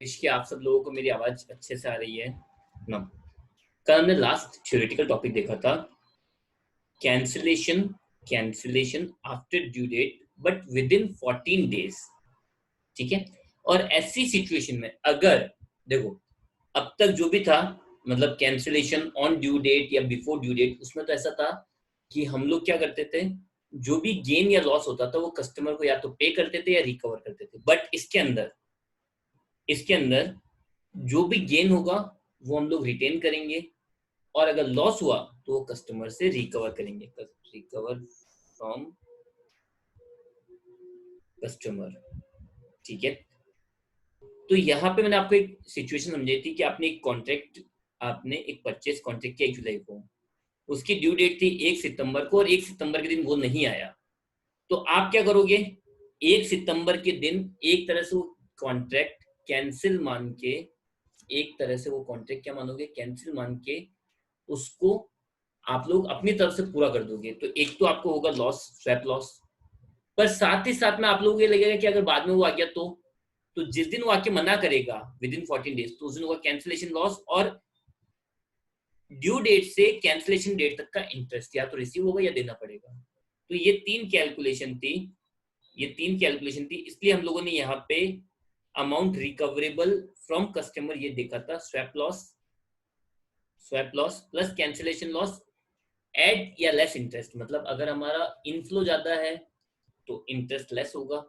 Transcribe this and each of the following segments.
इसकी आप सब लोगों को मेरी आवाज अच्छे से आ रही है ना? कल हमने लास्ट थ्योरेटिकल टॉपिक देखा था, cancellation cancellation after due date but within 14 days. ठीक है। और ऐसी सिचुएशन में अगर देखो, अब तक जो भी था, मतलब कैंसिलेशन ऑन ड्यू डेट या बिफोर ड्यू डेट, उसमें तो ऐसा था कि हम लोग क्या करते थे, जो भी गेन या लॉस होता था वो कस्टमर को या तो पे करते थे या रिकवर करते थे। बट इसके अंदर जो भी गेन होगा वो हम लोग रिटेन करेंगे, और अगर लॉस हुआ तो वो कस्टमर से रिकवर करेंगे, रिकवर फ्रॉम कस्टमर। ठीक है। तो यहाँ पे मैंने आपको एक सिचुएशन समझाई थी कि आपने एक परचेस कॉन्ट्रैक्ट किया 1 जुलाई को, उसकी ड्यू डेट थी 1 सितंबर को, और 1 सितंबर के दिन वो नहीं आया। तो आप क्या करोगे, 1 सितंबर के दिन एक तरह से वो कॉन्ट्रैक्ट कैंसिल मान के, एक तरह से वो कॉन्ट्रैक्ट क्या मानोगे, कैंसिल मान के उसको आप लोग अपनी तरफ से पूरा कर दोगे। तो एक तो आपको होगा लॉस, स्वैप लॉस, पर साथ ही साथ में आप लोगों को ये लगेगा कि अगर बाद में वो आ गया तो जिस दिन वो आके मना करेगा विद इन 14 डेज, तो उस दिन होगा कैंसिलेशन लॉस, और ड्यू डेट से कैंसिलेशन डेट तक का इंटरेस्ट या तो रिसीव होगा या देना पड़ेगा। तो ये तीन कैलकुलेशन थी, इसलिए हम लोगों ने यहाँ पे अमाउंट रिकवरेबल फ्रॉम कस्टमर ये देखा था, swap loss plus cancellation loss add या लेस इंटरेस्ट। मतलब अगर हमारा इनफ्लो ज्यादा है तो इंटरेस्ट लेस होगा,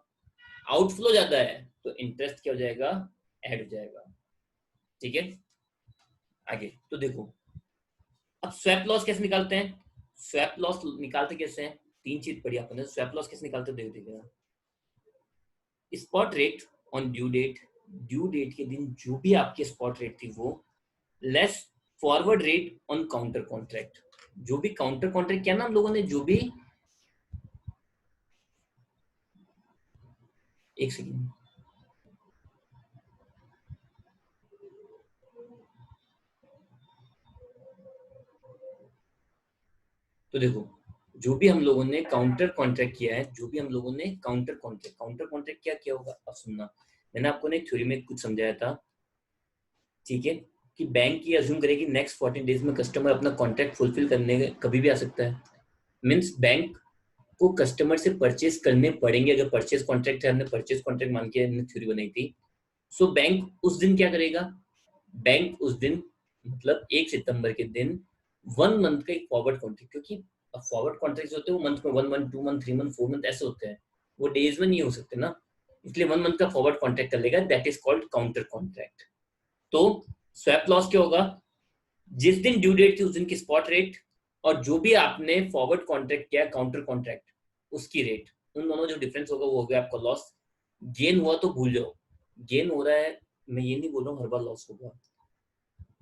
आउटफ्लो ज्यादा है तो इंटरेस्ट क्या हो जाएगा, ऐड हो जाएगा। ठीक है। आगे तो देखो, अब स्वैप लॉस कैसे निकालते हैं, स्वैप लॉस निकालते कैसे हैं, तीन चीज पढ़ी आपने। स्वैप लॉस कैसे निकालते देख देखिएगा, spot rate on due date के दिन जो भी आपकी स्पॉट रेट थी वो, less forward rate on counter contract. जो भी काउंटर कॉन्ट्रैक्ट किया ना हम लोगों ने, जो भी, एक सेकेंड, तो देखो, जो भी हम लोगों ने काउंटर कॉन्ट्रैक्ट किया है, काउंटर कॉन्ट्रैक्ट क्या किया होगा, अब सुनना। मैंने आपको ने थ्योरी में कुछ समझाया था, ठीक है, कि बैंक ये अज्यूम करे कि नेक्स्ट 14 डेज में कस्टमर अपना कॉन्ट्रैक्ट फुलफिल करने कभी भी आ सकता है। मीन्स बैंक को कस्टमर से परचेज करने पड़ेंगे। अगर परचेज कॉन्ट्रैक्ट है, हमने परचेज कॉन्ट्रैक्ट मान के हमने थ्योरी बनाई थी। सो बैंक उस दिन क्या करेगा, बैंक उस दिन मतलब 1 सितंबर के दिन 1 मंथ का एक फॉरवर्ड कॉन्ट्रैक्ट, क्योंकि फॉरवर्ड कॉन्ट्रैक्ट होते हैं वो मंथ में 1 मंथ, 2 मंथ, 3 मंथ, 4 मंथ ऐसे होते हैं, वो डेज में नहीं हो सकते ना, इसलिए 1 मंथ का फॉरवर्ड कॉन्ट्रैक्ट कर लेगा, that is called counter contract. तो स्वैप लॉस क्या होगा, जिस दिन ड्यू डेट थी उस दिन की स्पॉट रेट, और जो भी आपने फॉरवर्ड कॉन्ट्रैक्ट किया काउंटर कॉन्ट्रैक्ट उसकी रेट, उन दोनों जो डिफरेंस होगा वो हो गया आपका लॉस। गेन हुआ तो भूल जाओ, गेन हो रहा है, मैं ये नहीं बोल रहा हूँ हर बार लॉस होगा,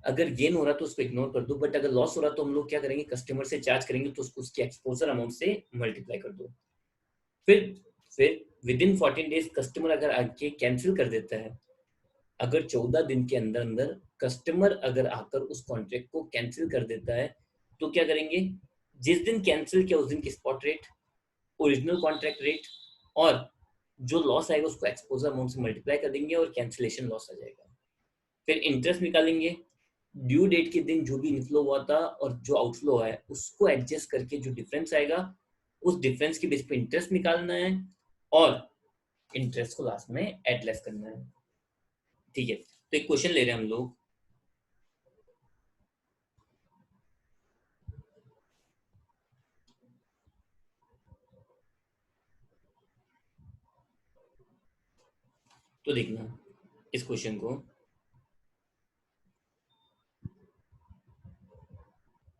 अगर गेन हो रहा है तो उसको इग्नोर कर दो, बट अगर लॉस हो रहा है तो हम लोग क्या करेंगे, कस्टमर से चार्ज करेंगे, तो उसको उसकी एक्सपोजर अमाउंट से मल्टीप्लाई कर दो। फिर फिर विद इन 14 डेज कस्टमर अगर आके कैंसिल कर देता है, अगर 14 दिन के अंदर अंदर कस्टमर अगर आकर उस कॉन्ट्रैक्ट को कैंसिल कर देता है, तो क्या करेंगे, जिस दिन कैंसिल किया उस दिन की spot rate, original contract rate, और जो लॉस आएगा उसको एक्सपोजर अमाउंट से मल्टीप्लाई कर देंगे और कैंसिलेशन लॉस आ जाएगा। फिर इंटरेस्ट निकालेंगे, ड्यू डेट के दिन जो भी इनफ्लो हुआ था और जो आउटफ्लो हुआ है उसको एडजस्ट करके जो डिफरेंस आएगा, उस डिफरेंस के बेस पे इंटरेस्ट निकालना है, और इंटरेस्ट को लास्ट में एडलेस करना है। ठीक है। तो एक क्वेश्चन ले रहे हैं हम लोग, तो देखना इस क्वेश्चन को,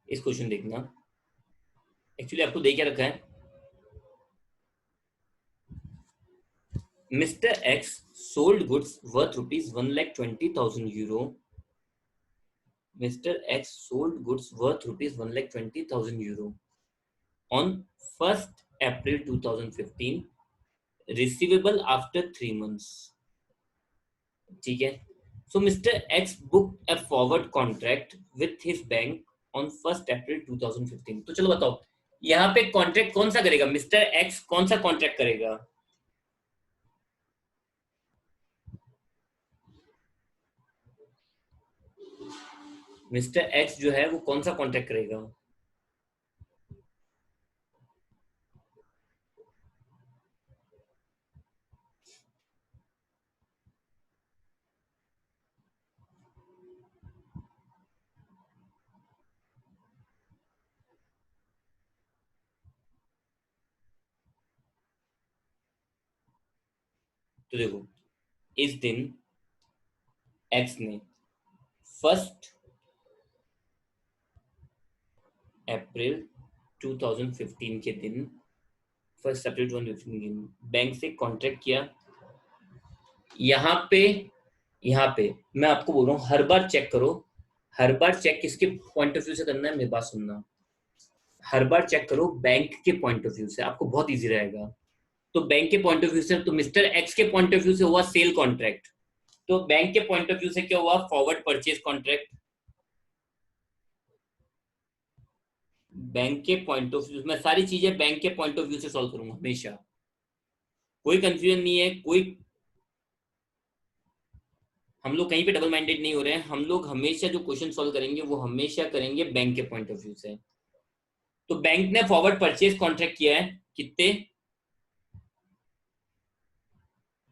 इस क्वेश्चन देखना, एक्चुअली आपको दे क्या रखा है, mister x sold goods worth ₹1,20,000, Mr. X sold goods worth ₹1,20,000 on 1st April 2015, receivable after 3 months. ठीक है। So Mr. X booked a forward contract with his bank on 1st April 2015. तो चलो बताओ यहाँ पे कॉन्ट्रैक्ट कौन सा करेगा, मिस्टर एक्स कौन सा कॉन्ट्रैक्ट करेगा, मिस्टर एक्स जो है वो कौन सा कॉन्ट्रैक्ट करेगा? तो देखो, इस दिन एक्स ने 1 अप्रैल 2015 के दिन 1 अप्रैल 2015 के दिन बैंक से कॉन्ट्रैक्ट किया। यहाँ पे मैं आपको बोल रहा हूँ, हर बार चेक करो। हर बार चेक किसके पॉइंट ऑफ व्यू से करना है, मेरी बात सुनना। हर बार चेक करो बैंक के पॉइंट ऑफ व्यू से, आपको बहुत इजी रहेगा। तो बैंक के पॉइंट ऑफ व्यू से, तो मिस्टर एक्स के पॉइंट ऑफ व्यू से हुआ सेल कॉन्ट्रैक्ट, तो बैंक के पॉइंट ऑफ व्यू से क्या हुआ? Forward purchase contract. बैंक के पॉइंट ऑफ व्यू, मैं सारी चीजें बैंक के पॉइंट ऑफ व्यू से सॉल्व करूंगा हमेशा, कोई कंफ्यूजन नहीं है। कोई, हम लोग कहीं पे डबल माइंडेड नहीं हो रहे हैं। हम लोग हमेशा जो क्वेश्चन सॉल्व करेंगे वो हमेशा करेंगे बैंक के पॉइंट ऑफ व्यू से। तो बैंक ने फॉरवर्ड परचेज कॉन्ट्रैक्ट किया है कितने?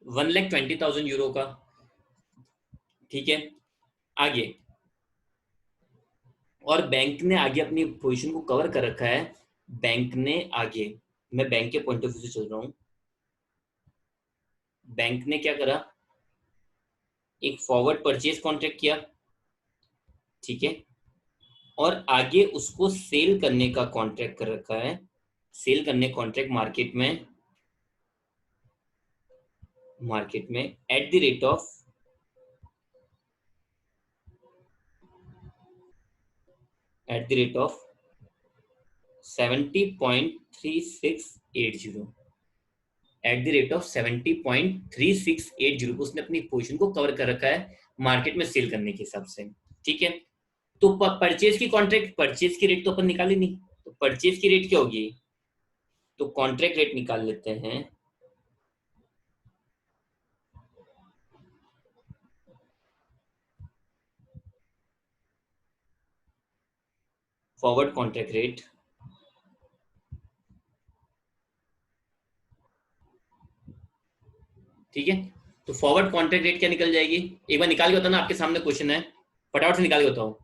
1,20,000 यूरो का। ठीक है, आगे। और बैंक ने आगे अपनी पोजीशन को कवर कर रखा है। बैंक ने आगे, मैं बैंक के पॉइंट ऑफ व्यू से चल रहा हूं। बैंक ने क्या करा? एक फॉरवर्ड परचेज कॉन्ट्रैक्ट किया, ठीक है, और आगे उसको सेल करने का कॉन्ट्रैक्ट कर रखा है। सेल करने कॉन्ट्रैक्ट मार्केट में eight the rate of 70.3680। Eight the rate of 70.3680 को उसने अपनी पोजीशन को कवर कर रखा है मार्केट में सेल करने के हिसाब से। ठीक है, तो परचेज की कॉन्ट्रैक्ट, परचेज की रेट तो अपन निकाली नहीं, तो परचेज की रेट क्या होगी? तो कॉन्ट्रैक्ट रेट निकाल लेते हैं। फॉरवर्ड कॉन्ट्रैक्ट रेट, ठीक है। तो फॉरवर्ड कॉन्ट्रैक्ट रेट क्या निकल जाएगी? एक बार निकाल के बताना, आपके सामने क्वेश्चन है, फटाफट से निकाल के बताओ।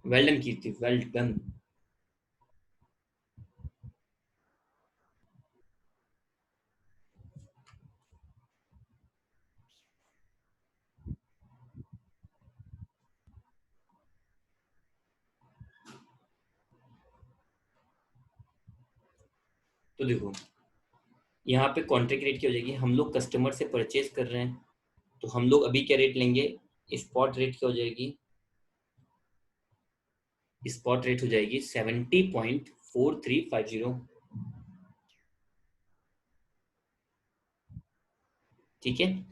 वेल डन कीर्ति, वेल डन। तो देखो, यहाँ पे कॉन्ट्रैक्ट रेट क्या हो जाएगी? हम लोग कस्टमर से परचेज कर रहे हैं, तो हम लोग अभी क्या रेट लेंगे? स्पॉट रेट क्या हो जाएगी? स्पॉट रेट हो जाएगी 70.4350। ठीक है,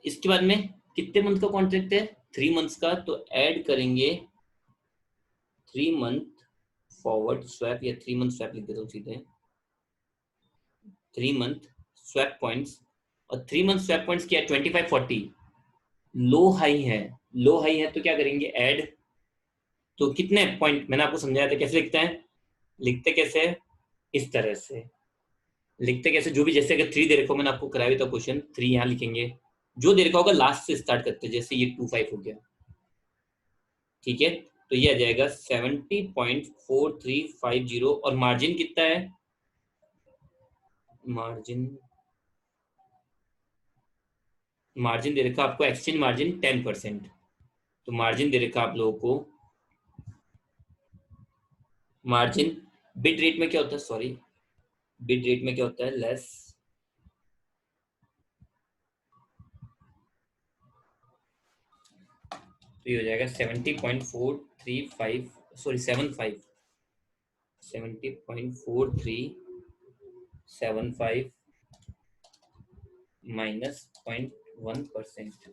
इसके बाद में कितने मंथ का कॉन्ट्रैक्ट है? 3 मंथ्स का, तो ऐड करेंगे 3 मंथ फॉरवर्ड स्वैप, या 3 मंथ स्वैप लिख देता हूँ सीधे, 3 मंथ स्वैप पॉइंट्स। और 3 मंथ स्वैप पॉइंट्स क्या है? 2540। लो हाई है, लो हाई है, तो क्या करेंगे? ऐड। तो कितने पॉइंट मैंने आपको समझाया था कैसे लिखते हैं? लिखते कैसे है? इस तरह से लिखते कैसे, जो भी, जैसे अगर 3 दे रखा हो, मैंने आपको कराया था क्वेश्चन, 3 यहाँ लिखेंगे। जो दे रखा होगा लास्ट से स्टार्ट करते हैं, जैसे ये 25 हो गया। ठीक है, तो ये आ जाएगा 70.4350। और मार्जिन कितना है? मार्जिन मार्जिन दे रखा आपको, एक्सचेंज मार्जिन 10%। तो मार्जिन दे रखा आप लोगों को, मार्जिन बिड रेट में क्या होता है? सॉरी, बिड रेट में क्या होता है? लेस। तो ये हो जाएगा 70.435, सॉरी 70.4375 माइनस 0.1%।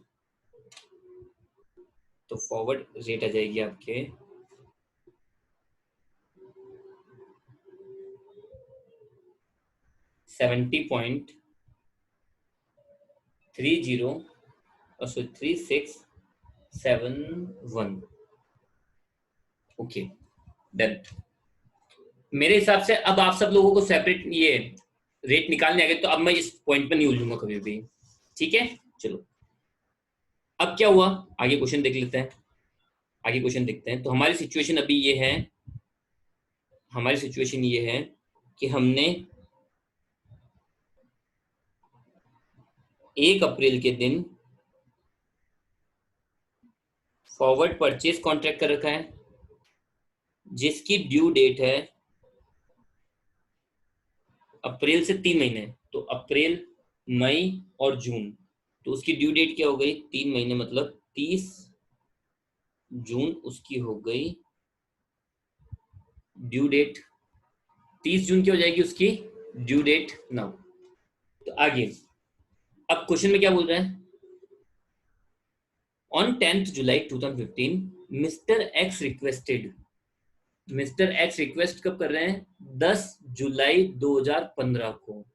तो फॉरवर्ड रेट आ जाएगी आपके 70.30 और 36 7.1। Okay, done. मेरे हिसाब से अब आप सब लोगों को सेपरेट ये रेट निकालने आ गए, तो अब मैं इस पॉइंट पर नहीं उलझूंगा कभी भी। ठीक है, चलो अब क्या हुआ, आगे क्वेश्चन देख लेते हैं। आगे क्वेश्चन देखते हैं। तो हमारी सिचुएशन अभी ये है, हमारी सिचुएशन ये है कि हमने 1 अप्रैल के दिन फॉरवर्ड परचेज कॉन्ट्रैक्ट कर रखा है, जिसकी ड्यू डेट है अप्रैल से 3 महीने, तो अप्रैल, मई और जून। तो उसकी ड्यू डेट क्या हो गई, 3 महीने मतलब 30 जून उसकी हो गई ड्यू डेट। 30 जून की हो जाएगी उसकी ड्यू डेट नाउ। तो आगे अब क्वेश्चन में क्या बोल रहा है, on 10 July 2015 mister x requested, mister x request कब कर रहे हैं, 10 जुलाई 2015 को।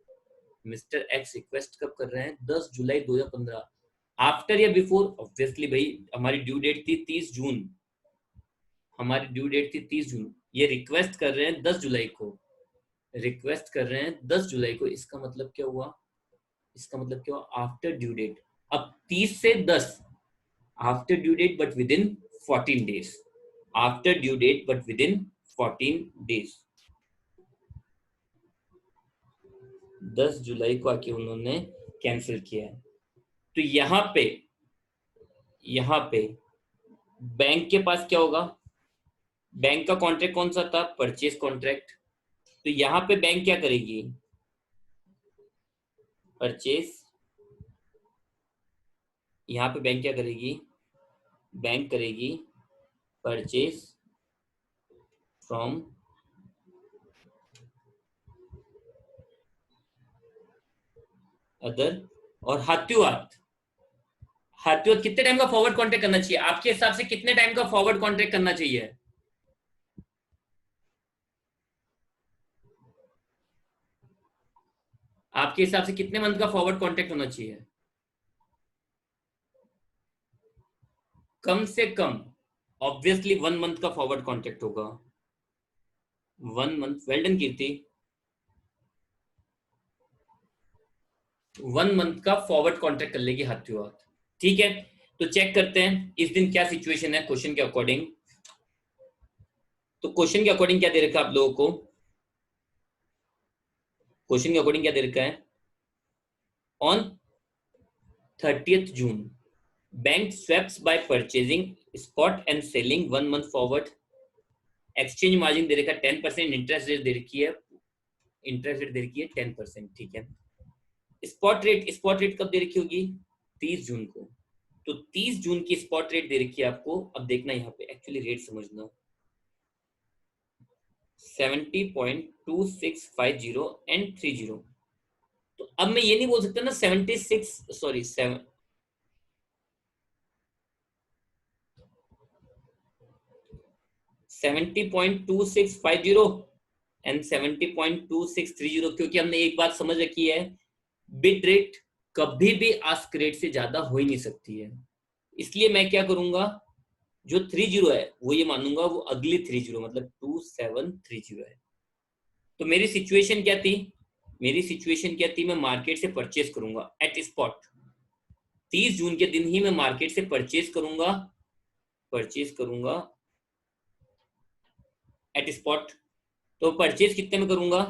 मिस्टर एक्स रिक्वेस्ट कब कर रहे हैं, 10 जुलाई 2015। आफ्टर या बिफोर, ऑब्वियसली भाई हमारी ड्यू डेट थी 30 जून, हमारी ड्यू डेट थी 30 जून। ये रिक्वेस्ट कर रहे हैं 10 जुलाई को, रिक्वेस्ट कर रहे हैं 10 जुलाई को। इसका मतलब क्या हुआ, इसका मतलब क्या हुआ, आफ्टर ड्यू डेट। अब 30 से 10, after due date but within 14 days, after due date but within 14 days. 10 जुलाई को आके उन्होंने कैंसिल किया है। तो यहाँ पे बैंक के पास क्या होगा, बैंक का कॉन्ट्रैक्ट कौन सा था, परचेज कॉन्ट्रैक्ट। तो यहाँ पे बैंक क्या करेगी, परचेज, यहाँ पे बैंक क्या करेगी, बैंक करेगी परचेज फ्रॉम अदर। और हाथुआत, हाथुआत कितने टाइम का फॉरवर्ड कॉन्ट्रैक्ट करना चाहिए आपके हिसाब से, कितने टाइम का फॉरवर्ड कॉन्ट्रैक्ट करना चाहिए, आपके हिसाब से कितने मंथ का फॉरवर्ड कॉन्ट्रैक्ट होना चाहिए, कम से कम ऑब्वियसली 1 मंथ का फॉरवर्ड कॉन्ट्रैक्ट होगा, 1 मंथ। वेल डन कीर्ति, 1 मंथ का फॉरवर्ड कॉन्ट्रैक्ट कर लेगी हाथुआत। ठीक है, तो चेक करते हैं इस दिन क्या सिचुएशन है क्वेश्चन के अकॉर्डिंग। तो क्वेश्चन के अकॉर्डिंग क्या दे रखा है आप लोगों को, क्वेश्चन के अकॉर्डिंग क्या दे रखा है, on 30th June bank swaps by purchasing spot and selling 1 month forward। Exchange margin दे रखा है 10%, इंटरेस्ट रेट दे रखी है, इंटरेस्ट रेट दे रखी है 10%। ठीक है, स्पॉट रेट, स्पॉट रेट कब दे रखी होगी, 30 जून को। तो 30 जून की स्पॉट रेट दे रखी है आपको। अब देखना यहाँ पे एक्चुअली रेट समझना, 70.2650 एंड 30। तो अब मैं ये नहीं बोल सकता ना 76, सॉरी 70.2650 एंड 70.2630, क्योंकि हमने एक बात समझ रखी है, बिट रेट कभी भी आस्क रेट से ज्यादा हो ही नहीं सकती है। इसलिए मैं क्या करूंगा, जो 30 है वो ये मानूंगा वो अगली 30 मतलब 2730 है। तो मेरी सिचुएशन क्या थी, मेरी सिचुएशन क्या थी, मैं मार्केट से परचेज करूंगा एट स्पॉट। 30 जून के दिन ही मैं मार्केट से परचेज करूंगा, परचेज करूंगा एट स्पॉट। तो परचेज कितने में करूंगा,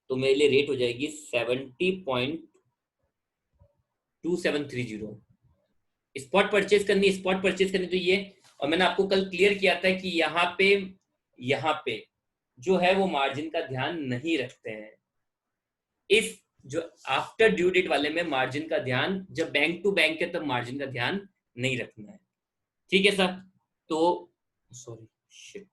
तो मेरे लिए रेट हो जाएगी 70.2730। स्पॉट परचेज करनी, स्पॉट परचेज करनी तो ये। और मैंने आपको कल क्लियर किया था कि यहाँ पे जो है वो मार्जिन का ध्यान नहीं रखते हैं। इस जो आफ्टर ड्यू डेट वाले में मार्जिन का ध्यान, जब बैंक टू बैंक है तब मार्जिन का ध्यान नहीं रखना है। ठीक है सर, तो सॉरी शिट,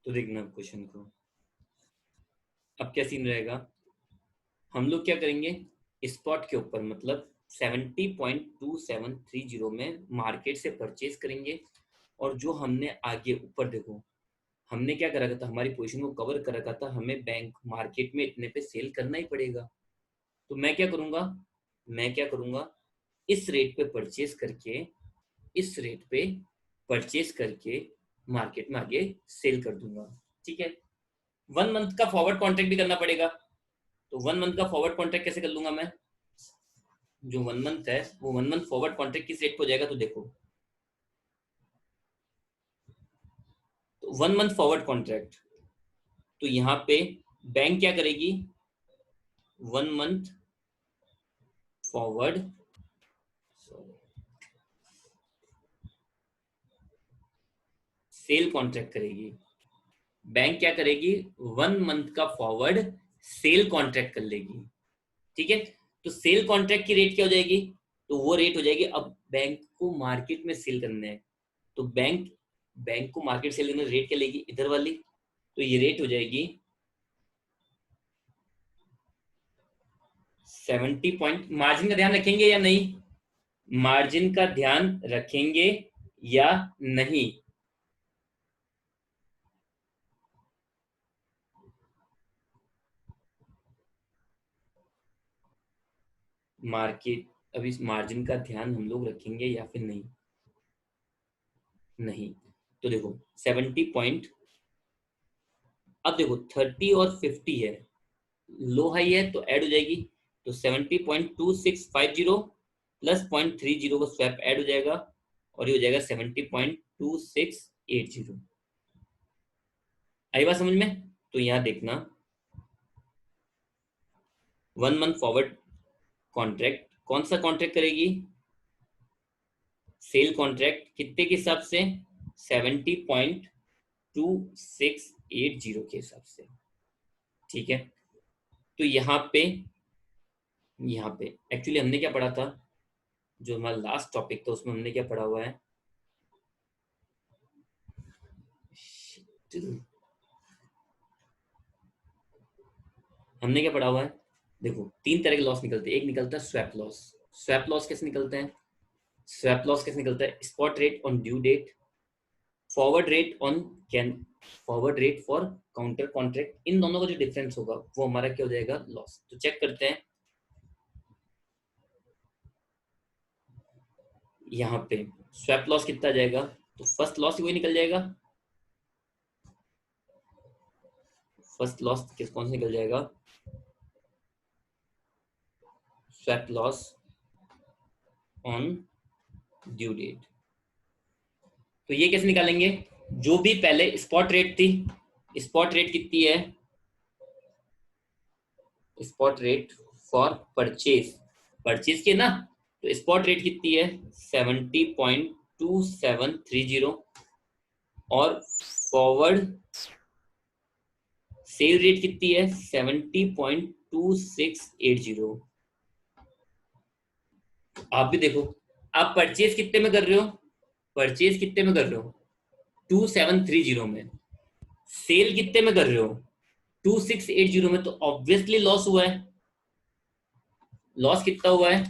तो देखना क्वेश्चन को, अब क्या सीन रहेगा, हम लोग क्या करेंगे, स्पॉट के ऊपर मतलब 70.2730 में मार्केट से परचेज करेंगे, और जो हमने आगे ऊपर देखो, हमने क्या कर रखा था, हमारी पोजीशन को कवर कर रखा था, हमें बैंक मार्केट में इतने पे सेल करना ही पड़ेगा। तो मैं क्या करूंगा, इस रेट पे परचेज करके, इस रेट पे परचेज करके मार्केट में आगे सेल कर दूंगा। ठीक है, 1 मंथ का फॉरवर्ड कॉन्ट्रैक्ट भी करना पड़ेगा। तो 1 मंथ का फॉरवर्ड कॉन्ट्रैक्ट कैसे कर लूंगा मैं, जो 1 मंथ है वो 1 मंथ फॉरवर्ड कॉन्ट्रैक्ट किस रेट पे हो जाएगा, तो देखो, तो 1 मंथ फॉरवर्ड कॉन्ट्रैक्ट, तो यहाँ पे बैंक क्या करेगी, 1 मंथ फॉरवर्ड सेल कॉन्ट्रैक्ट करेगी। बैंक क्या करेगी, 1 मंथ का फॉरवर्ड सेल कॉन्ट्रैक्ट कर लेगी। ठीक है, तो सेल कॉन्ट्रैक्ट की रेट क्या हो जाएगी, तो वो रेट हो जाएगी, अब बैंक को मार्केट में सेल करना है, तो बैंक बैंक को मार्केट सेल करने रेट क्या लेगी, इधर वाली, तो ये रेट हो जाएगी 70 पॉइंट। मार्जिन का ध्यान रखेंगे या नहीं, मार्जिन का ध्यान रखेंगे या नहीं, मार्केट, अब इस मार्जिन का ध्यान हम लोग रखेंगे या फिर नहीं, नहीं, तो देखो 70 पॉइंट, अब देखो 30 और 50 है, लो हाई है तो ऐड हो जाएगी, तो 70.2650 प्लस 0.30 का स्वैप ऐड हो जाएगा, और ये हो जाएगा 70.2680। आई बात समझ में, तो यहाँ देखना 1 मंथ फॉरवर्ड कॉन्ट्रैक्ट, कौन सा कॉन्ट्रैक्ट करेगी, सेल कॉन्ट्रैक्ट, कितने के हिसाब से, 70.2680 के हिसाब से। ठीक है, तो यहाँ पे एक्चुअली हमने क्या पढ़ा था, जो हमारा लास्ट टॉपिक था उसमें हमने क्या पढ़ा हुआ है, हमने क्या पढ़ा हुआ है, देखो 3 तरह के लॉस निकलते हैं, एक निकलता है स्वैप लॉस। स्वैप लॉस कैसे निकलते हैं, स्वैप लॉस कैसे निकलता है, spot rate on due date, forward rate on can, forward rate for counter contract, इन दोनों का जो डिफरेंस होगा वो हमारा क्या हो जाएगा, लॉस। तो चेक करते हैं, यहाँ पे स्वैप लॉस कितना आ जाएगा, तो फर्स्ट लॉस वही निकल जाएगा, फर्स्ट लॉस किस कौन से निकल जाएगा, swap loss on due date. तो ये कैसे निकालेंगे, जो भी पहले स्पॉट रेट थी, स्पॉट रेट कितनी है, spot rate for purchase, purchase के ना, तो स्पॉट रेट कितनी है 70.2730, और फॉरवर्ड सेल रेट कितनी है 70.2680। आप भी देखो, आप परचेज कितने में कर रहे हो, परचेज कितने में कर रहे हो 2730 में, सेल कितने में कर रहे हो 2680 में, तो ऑब्वियसली लॉस हुआ है। लॉस कितना हुआ है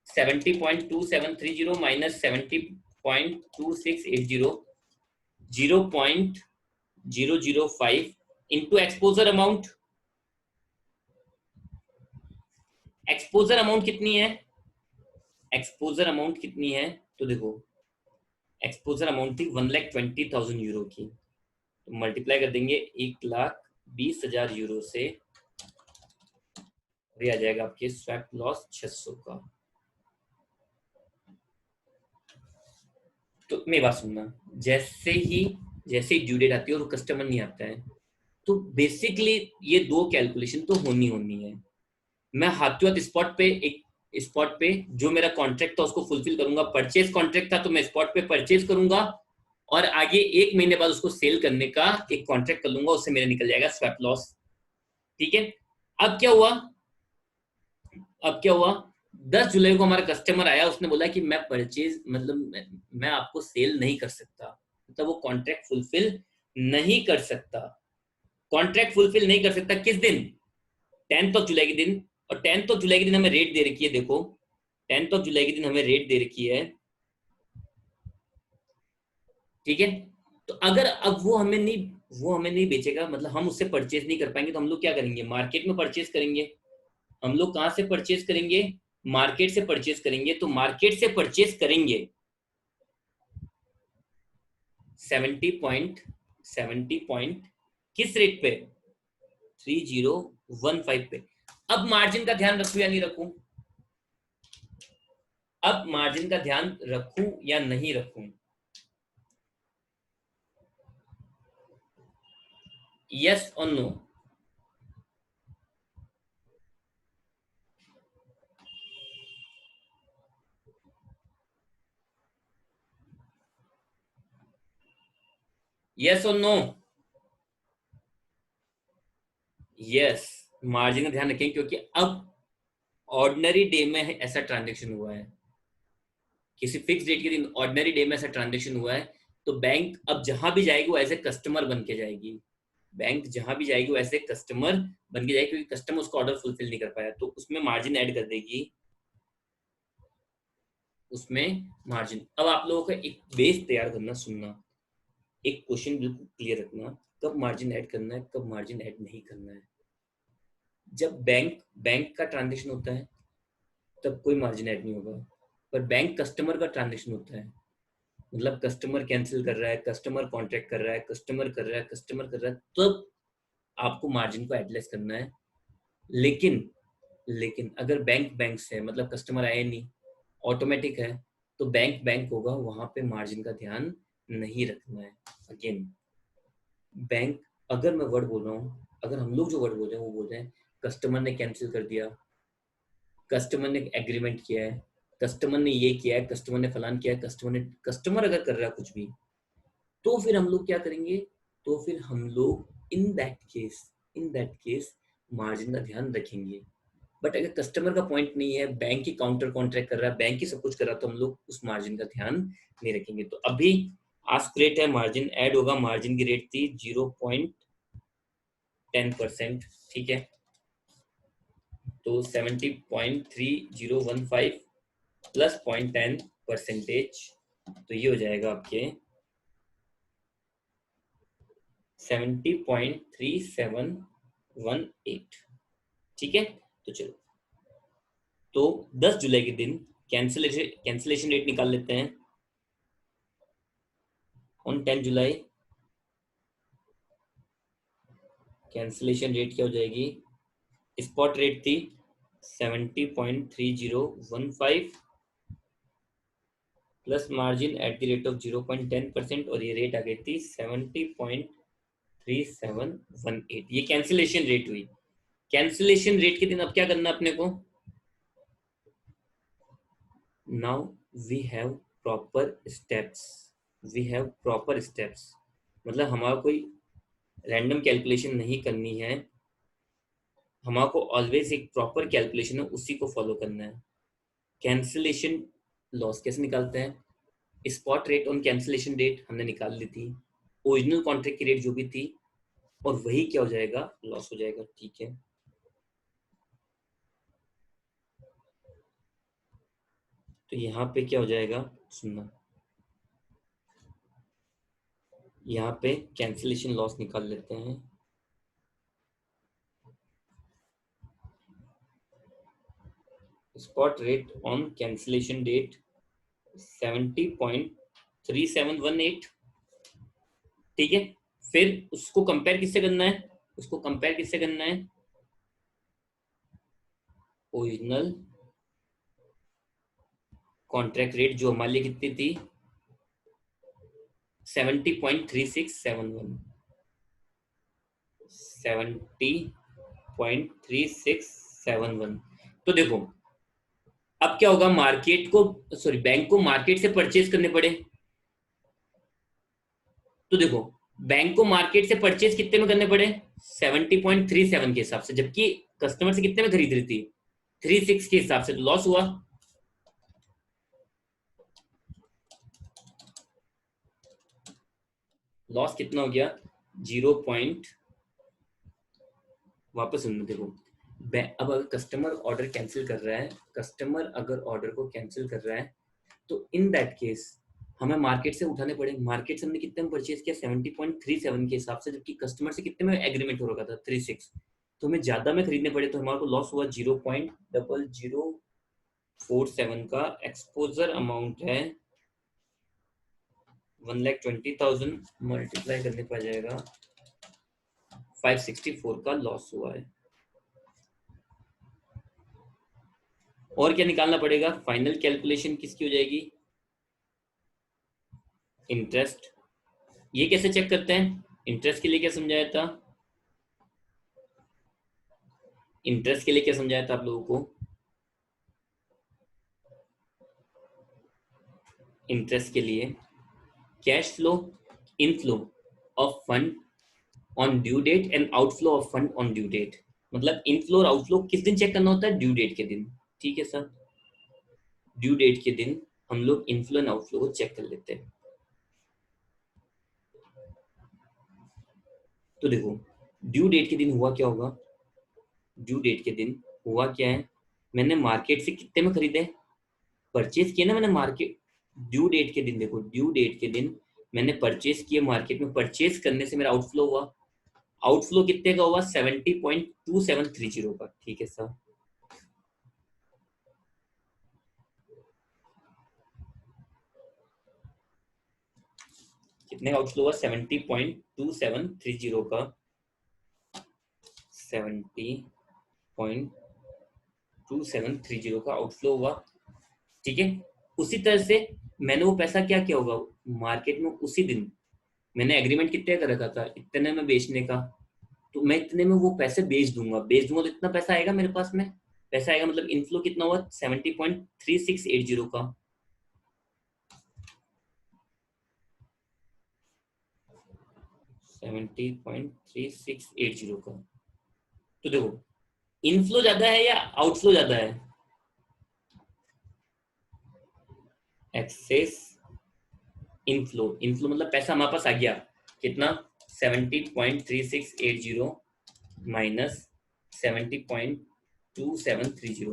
70.2730 minus 70.2680, 0.005 into exposure amount. Exposure amount कितनी है, एक्सपोजर अमाउंट कितनी है, तो देखो एक्सपोजर अमाउंट थी 1,20,000 यूरो की, तो मल्टीप्लाई कर देंगे 1,20,000 यूरो से, ये आ जाएगा आपके स्वैप लॉस 600 का। तो मेरी बात सुनना, जैसे ही ड्यू डेट आती है और कस्टमर नहीं आता है, तो बेसिकली ये दो कैलकुलेशन तो होनी है। मैं हाथों हाथ स्पॉट पे जो मेरा कॉन्ट्रैक्ट था उसको फुलफिल करूंगा, परचेज कॉन्ट्रैक्ट था तो मैं स्पॉट पे परचेज करूंगा, और आगे 1 महीने बाद उसको सेल करने का एक कॉन्ट्रैक्ट कर लूंगा, उससे मेरा निकल जाएगा स्वैप लॉस। ठीक है, अब क्या हुआ, अब क्या हुआ 10 जुलाई को हमारा कस्टमर आया, उसने बोला कि मैं परचेज मतलब मैं आपको सेल नहीं कर सकता, मतलब वो कॉन्ट्रैक्ट फुलफिल नहीं कर सकता, कॉन्ट्रैक्ट फुलफिल नहीं कर सकता। किस दिन? 10 जुलाई के दिन। और 10 जुलाई के दिन हमें रेट दे रखी है, देखो 10 जुलाई के दिन हमें रेट दे रखी है, ठीक है। तो अगर अब वो हमें नहीं बेचेगा, मतलब हम उससे परचेज नहीं कर पाएंगे, तो हम लोग क्या करेंगे? मार्केट में परचेज करेंगे। हम लोग कहां से परचेज करेंगे? मार्केट से परचेज करेंगे। तो मार्केट से परचेज करेंगे 70 पॉइंट किस रेट पे? 3015 पे। अब मार्जिन का ध्यान रखूं या नहीं रखूं? अब मार्जिन का ध्यान रखूं या नहीं रखूं? यस और नो? यस और नो? यस, मार्जिन का ध्यान रखें, क्योंकि अब ऑर्डिनरी डे में ऐसा ट्रांजेक्शन हुआ है, किसी फिक्स डेट के दिन ऑर्डिनरी डे में ऐसा ट्रांजेक्शन हुआ है, तो बैंक अब जहां भी जाएगी वो एज ए कस्टमर बन के जाएगी। बैंक जहां भी जाएगी वो ऐसे कस्टमर बन के जाएगी, क्योंकि कस्टमर उसका ऑर्डर फुलफिल नहीं कर पाया, तो उसमें मार्जिन ऐड कर देगी, उसमें मार्जिन। अब आप लोगों का एक बेस तैयार करना, सुनना, एक क्वेश्चन बिल्कुल क्लियर रखना, कब मार्जिन ऐड करना है, कब मार्जिन ऐड नहीं करना है। जब बैंक बैंक का ट्रांजेक्शन होता है तब कोई मार्जिन ऐड नहीं होगा, पर बैंक कस्टमर का ट्रांजेक्शन होता है, मतलब कस्टमर कैंसिल कर रहा है, कस्टमर कॉन्ट्रैक्ट कर रहा है, कस्टमर कर रहा है, कस्टमर कर रहा है, तब आपको मार्जिन को एडलेस करना है। लेकिन लेकिन अगर बैंक बैंक से है, मतलब कस्टमर आए नहीं, ऑटोमेटिक है, तो बैंक बैंक होगा, वहां पे मार्जिन का ध्यान नहीं रखना है। अगेन, बैंक, अगर मैं वर्ड बोल रहा हूँ, अगर हम लोग जो वर्ड बोल रहे हैं वो बोल रहे हैं कस्टमर ने कैंसिल कर दिया, कस्टमर ने एग्रीमेंट किया है, कस्टमर ने ये किया है, कस्टमर ने फलान किया है, कस्टमर अगर कर रहा है कुछ भी, तो फिर हम लोग क्या करेंगे? तो फिर हम लोग इन दैट केस मार्जिन का ध्यान रखेंगे। बट अगर कस्टमर का पॉइंट नहीं है, बैंक ही काउंटर कॉन्ट्रैक्ट कर रहा है, बैंक ही सब कुछ कर रहा है, तो हम लोग उस मार्जिन का ध्यान नहीं रखेंगे। तो अभी आस्क रेट है, मार्जिन ऐड होगा, मार्जिन की रेट थी 0.10%, ठीक है। तो 70.3015 प्लस 0.10%, तो ये हो जाएगा आपके 70.3718, ठीक है। तो चलो, तो 10 जुलाई के दिन कैंसिलेशन रेट निकाल लेते हैं। ऑन 10 जुलाई कैंसिलेशन रेट क्या हो जाएगी? स्पॉट रेट थी 70.3015 plus margin at the rate of 0.10%, और ये रेट आ गई थी 70.3718। ये कैंसिलेशन रेट हुई। कैंसिलेशन रेट के दिन अब क्या करना अपने को? Now we have proper steps, मतलब हमारा कोई रैंडम कैलकुलेशन नहीं करनी है, हमारे ऑलवेज एक प्रॉपर कैलकुलेशन है, उसी को फॉलो करना है। कैंसिलेशन लॉस कैसे निकालते हैं? Spot rate on cancellation date हमने निकाल ली थी, ओरिजिनल कॉन्ट्रैक्ट की रेट जो भी थी, और वही क्या हो जाएगा? लॉस हो जाएगा, ठीक है। तो यहाँ पे क्या हो जाएगा, सुनना, यहाँ पे कैंसिलेशन लॉस निकाल लेते हैं। Spot rate on cancellation date 70.3718, ठीक है। फिर उसको कंपेयर किससे करना है? ओरिजिनल कॉन्ट्रैक्ट रेट जो हमारे लिए कितनी थी? 70.3671। तो देखो, अब क्या होगा? बैंक को मार्केट से परचेज करने पड़े। तो देखो, बैंक को मार्केट से परचेज कितने में करने पड़े? 70.37 के हिसाब से, जबकि कस्टमर से कितने में खरीद रही थी? 36 के हिसाब से, तो लॉस हुआ। लॉस कितना हो गया 0 पॉइंट, वापस सुनना देखो, अब अगर कस्टमर ऑर्डर कैंसिल कर रहा है, कस्टमर अगर ऑर्डर को कैंसिल कर रहा है तो इन दैट केस हमें मार्केट से उठाने पड़ेंगे। मार्केट से हमने कितने में परचेज किया 70.37 के हिसाब से, जबकि कस्टमर से कितने में एग्रीमेंट हो रखा था 36, तो हमें ज्यादा में खरीदने पड़े, तो हमारे को लॉस हुआ 0.0047 का। एक्सपोजर अमाउंट है 1,20,000, मल्टीप्लाई करने पर जाएगा 564 का लॉस हुआ है। और क्या निकालना पड़ेगा, फाइनल कैलकुलेशन किसकी हो जाएगी, इंटरेस्ट। ये कैसे चेक करते हैं, इंटरेस्ट के लिए क्या समझाया था, इंटरेस्ट के लिए क्या समझाया था आप लोगों को, इंटरेस्ट के लिए cash flow, inflow of fund on due date and outflow of fund on due date. मतलब इनफ्लो और आउटफ्लो किस दिन चेक करना होता है, ड्यू डेट के दिन। ठीक है सर, ड्यू डेट के दिन हम लोग इनफ्लो एंड आउटफ्लो को चेक कर लेते हैं। तो देखो ड्यू डेट के दिन हुआ क्या होगा, ड्यू डेट के दिन हुआ क्या है, मैंने मार्केट से कितने में खरीदे, परचेज किया ना मैंने मार्केट, ड्यू डेट के दिन देखो, ड्यू डेट के दिन मैंने परचेज किए मार्केट में, परचेज करने से मेरा आउटफ्लो हुआ, आउटफ्लो कितने का हुआ 70.2730 का। ठीक है सर, कितने का आउटफ्लो हुआ 70.2730 का, 70.2730 का आउटफ्लो हुआ। ठीक है, उसी तरह से मैंने वो पैसा क्या किया होगा मार्केट में, उसी दिन मैंने एग्रीमेंट कितने का रखा था, इतने में बेचने का, तो मैं इतने में वो पैसे बेच दूंगा तो इतना पैसा आएगा मेरे पास में, पैसा आएगा। मतलब इनफ्लो कितना हुआ 70.3680 का, 70.3680 का। तो देखो इनफ्लो ज्यादा है या आउटफ्लो ज्यादा है, एक्सेस इनफ्लो, इनफ्लो मतलब पैसा हमारे पास आ गया कितना 70.3680 माइनस 70.2730,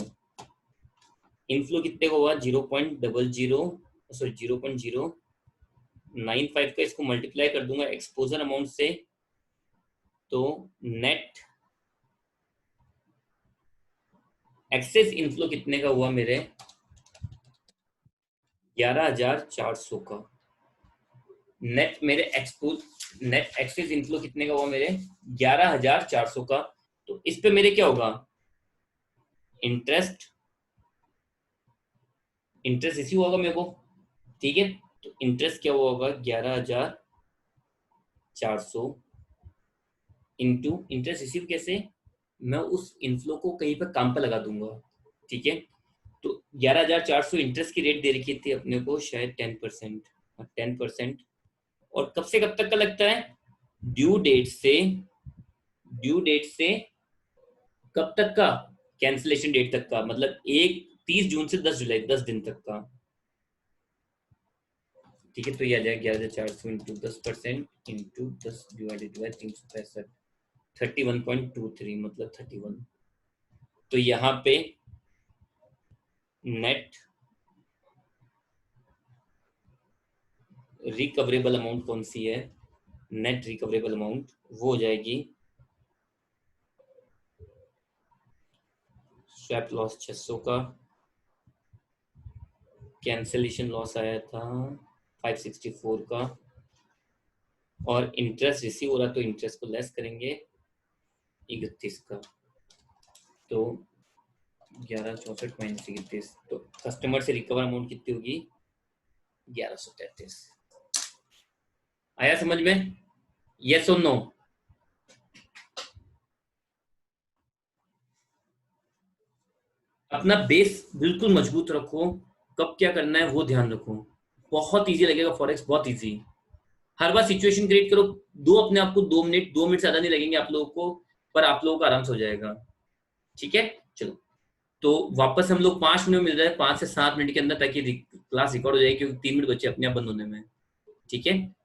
इनफ्लो कितने को हुआ 0.95 का, इसको मल्टीप्लाई कर दूंगा एक्सपोजर अमाउंट से, तो नेट एक्सेस इनफ्लो कितने का हुआ मेरे 11,400 का। नेट मेरे नेट एक्सेस इनफ्लो कितने का हुआ मेरे 11,400 का। तो इस पे मेरे क्या होगा, इंटरेस्ट, इंटरेस्ट इसी होगा मेरे को। ठीक है, तो इंटरेस्ट क्या हुआ होगा 11,400 इंटू इंटरेस्ट रिसीव, कैसे मैं उस इनफ्लो को कहीं पर काम पर लगा दूंगा। ठीक है, तो 11,400 इंटरेस्ट की रेट दे रखी थी अपने को शायद 10%, 10%। और कब से कब तक का लगता है, ड्यू डेट से, ड्यू डेट से कब तक का, कैंसिलेशन डेट तक का, मतलब 30 जून से 10 जुलाई, 10 दिन तक का। ठीक है, तो ये आ जाएगा 11,400 इंटू 10% इंटू 10 डिवाइडेड बाई 365, 31.23 मतलब 31। तो यहाँ पे नेट रिकवरेबल अमाउंट कौन सी है, नेट रिकवरेबल अमाउंट वो हो जाएगी स्वैप लॉस 600 का, कैंसिलेशन लॉस आया था 564 का, और इंटरेस्ट रिसीव हो रहा तो इंटरेस्ट को लेस करेंगे 31 का, तो 1164 माइनस 31, तो कस्टमर से रिकवर अमाउंट कितनी होगी 1133। आया समझ में, यस और नो। अपना बेस बिल्कुल मजबूत रखो, कब क्या करना है वो ध्यान रखो, बहुत इजी लगेगा फॉरेक्स, बहुत इजी। हर बार सिचुएशन क्रिएट करो, दो अपने आप को 2 मिनट, 2 मिनट ज्यादा नहीं लगेंगे आप लोगों को, पर आप लोगों का आराम से हो जाएगा। ठीक है, चलो तो वापस हम लोग 5 मिनट मिल रहे हैं, 5 से 7 मिनट के अंदर, ताकि क्लास रिकॉर्ड हो जाएगी, क्योंकि 3 मिनट बचे अपने आप बंद होने में। ठीक है।